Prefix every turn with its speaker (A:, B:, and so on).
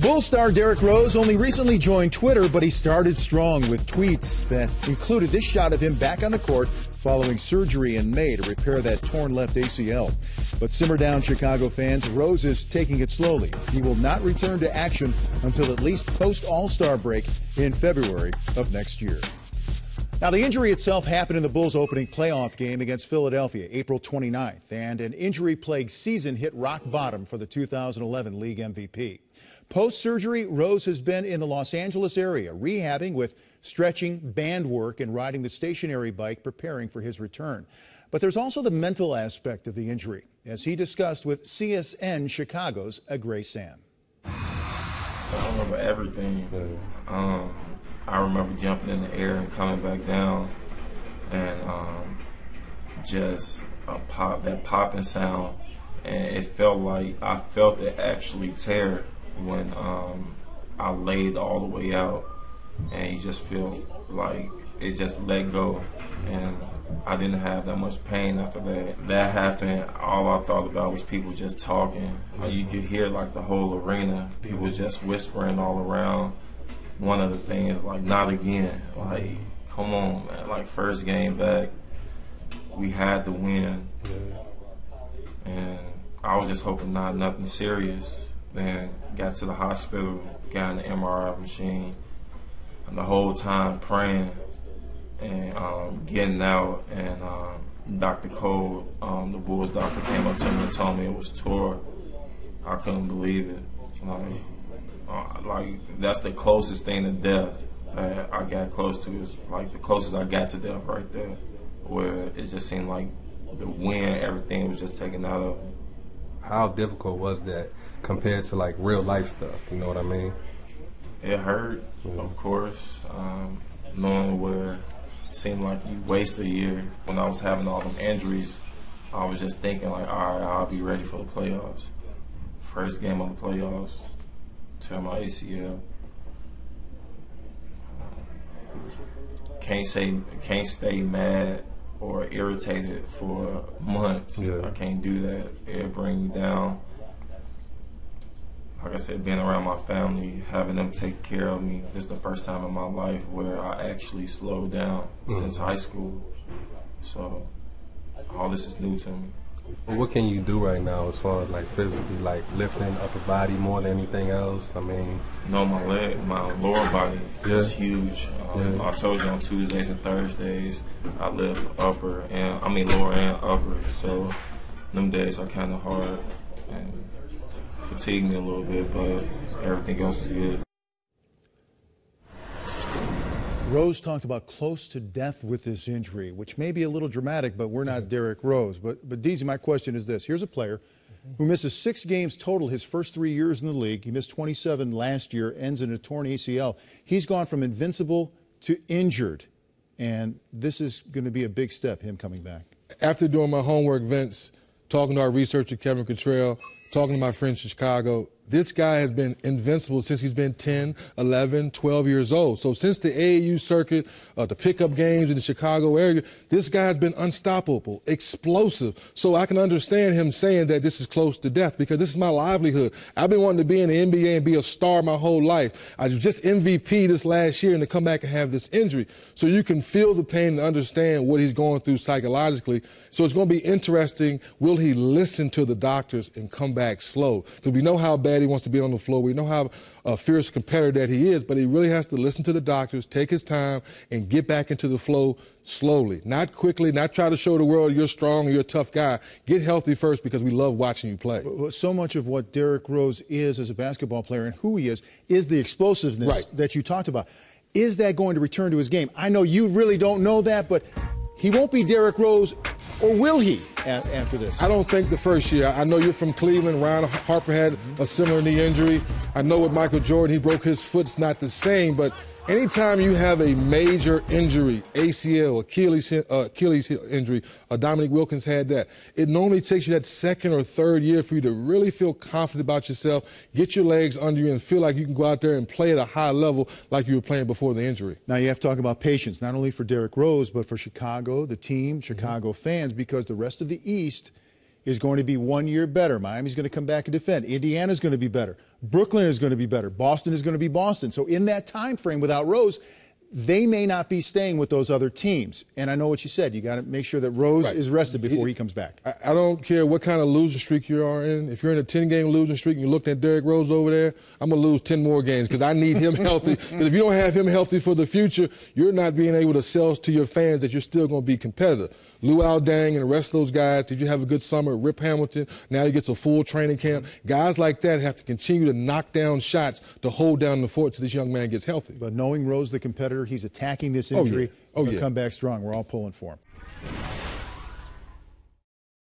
A: Bulls star Derrick Rose only recently joined Twitter, but he started strong with tweets that included this shot of him back on the court following surgery in May to repair that torn left ACL. But simmer down, Chicago fans. Rose is taking it slowly. He will not return to action until at least post-All-Star break in February of next year. Now, the injury itself happened in the Bulls' opening playoff game against Philadelphia, April 29th, and an injury-plagued season hit rock bottom for the 2011 league MVP. Post-surgery, Rose has been in the Los Angeles area, rehabbing with stretching, band work, and riding the stationary bike, preparing for his return. But there's also the mental aspect of the injury, as he discussed with CSN Chicago's Gray Sam.
B: I remember everything. I remember jumping in the air and coming back down, and just that popping sound, and it felt like I felt it actually tear when I laid all the way out, and you just feel like it just let go, and I didn't have that much pain after that. That happened, all I thought about was people just talking. You could hear like the whole arena, people just whispering all around. One of the things, like, not again. Like, come on, man. Like, first game back, we had the win. And I was just hoping nothing serious. Then got to the hospital, got in the MRI machine, and the whole time praying and getting out. And Dr. Cole, the Bulls doctor, came up to me and told me it was tore. I couldn't believe it. Like, that's the closest thing to death that I got close to. Is like the closest I got to death right there, where it just seemed like the wind, everything was just taken out of me.
C: How difficult was that compared to like real life stuff? You know what I mean?
B: It hurt, of course, knowing where it seemed like you waste a year. When I was having all them injuries, I was just thinking like, all right, I'll be ready for the playoffs. First game of the playoffs. Tear my ACL. Can't stay mad or irritated for months. I can't do that. It'll bring me down. Like I said, being around my family, having them take care of me. This is the first time in my life where I actually slowed down since high school. So all this is new to me.
C: Well, what can you do right now as far as like physically, like lifting upper body more than anything else? I mean,
B: no, my lower body is huge. I told you on Tuesdays and Thursdays I lift lower and upper. So them days are kind of hard and fatigue me a little bit, but everything else is good.
A: Rose talked about close to death with this injury, which may be a little dramatic, but we're not Derrick Rose. But DZ, my question is this. Here's a player who misses 6 games total his first 3 years in the league. He missed 27 last year, ends in a torn ACL. He's gone from invincible to injured, and this is going to be a big step, him coming back.
D: After doing my homework, Vince, talking to our researcher, Kevin Cottrell, talking to my friends in Chicago, this guy has been invincible since he's been 10, 11, 12 years old. So since the AAU circuit, the pickup games in the Chicago area, this guy's been unstoppable, explosive. So I can understand him saying that this is close to death because this is my livelihood. I've been wanting to be in the NBA and be a star my whole life. I was just MVP this last year and to come back and have this injury. So you can feel the pain and understand what he's going through psychologically. So it's going to be interesting. Will he listen to the doctors and come back slow? Because we know how bad he wants to be on the floor. We know how a fierce competitor that he is, but he really has to listen to the doctors, take his time, and get back into the flow slowly. Not quickly, not try to show the world you're strong and you're a tough guy. Get healthy first because we love watching you play.
A: So much of what Derrick Rose is as a basketball player and who he is the explosiveness that you talked about. Is that going to return to his game? I know you really don't know that, but he won't be Derrick Rose. Or will he after this?
D: I don't think the first year. I know you're from Cleveland. Ryan Harper had a similar knee injury. I know with Michael Jordan, he broke his foot. It's not the same, but anytime you have a major injury, ACL, Achilles injury, Dominique Wilkins had that, it normally takes you that second or third year for you to really feel confident about yourself, get your legs under you, and feel like you can go out there and play at a high level like you were playing before the injury.
A: Now you have to talk about patience, not only for Derrick Rose, but for Chicago, the team, Chicago fans, because the rest of the East is going to be 1 year better. Miami's going to come back and defend. Indiana's going to be better. Brooklyn is going to be better. Boston is going to be Boston. So in that time frame without Rose, they may not be staying with those other teams. And I know what you said. You got to make sure that Rose is rested before he comes back.
D: I don't care what kind of losing streak you are in. If you're in a 10-game losing streak and you're looking at Derrick Rose over there, I'm going to lose 10 more games because I need him healthy. Because if you don't have him healthy for the future, you're not being able to sell to your fans that you're still going to be competitive. Luau Dang and the rest of those guys, did you have a good summer? Rip Hamilton, now he gets a full training camp. Guys like that have to continue to knock down shots to hold down the fort till this young man gets healthy.
A: But knowing Rose, the competitor, he's attacking this injury, he'll come back strong. We're all pulling for him.